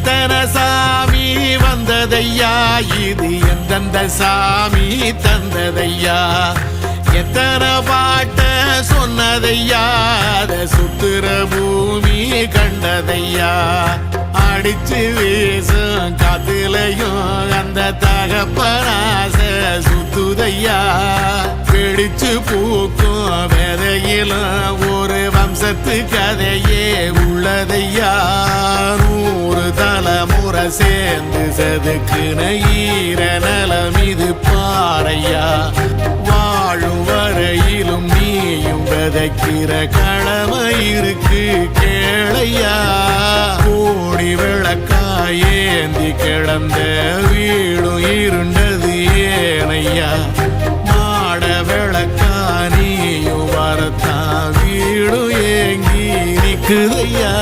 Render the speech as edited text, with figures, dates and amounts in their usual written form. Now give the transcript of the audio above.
எத்தனை சாமி வந்ததையா, இது எந்தெந்த சாமி தந்ததையா, எத்தனை பாட்ட சொன்னதையா, அத சுத்துற பூமி கண்டதையா, அடிச்சு வீசும் காத்துலையும் அந்த தகப்பனாச சுத்துதையா, பிடிச்சு பூக்கும் விதையிலும் ஒரு வம்சத்து கதையே உள்ளதையா, 100 தலைமுறை சேர்ந்து செதுக்குன ஈர நலம் இது பாறையா, வாழும் வரையிலும் நீயும் விதைக்கிற கடமை இருக்கு கேளையா, கோடி விளக்காயேந்தி கிடந்த வீடும் இருண்டது ஏனையா, மாட விளக்கா நீயும் வரத்தான் வீடும் ஏங்கி நிக்குதையா.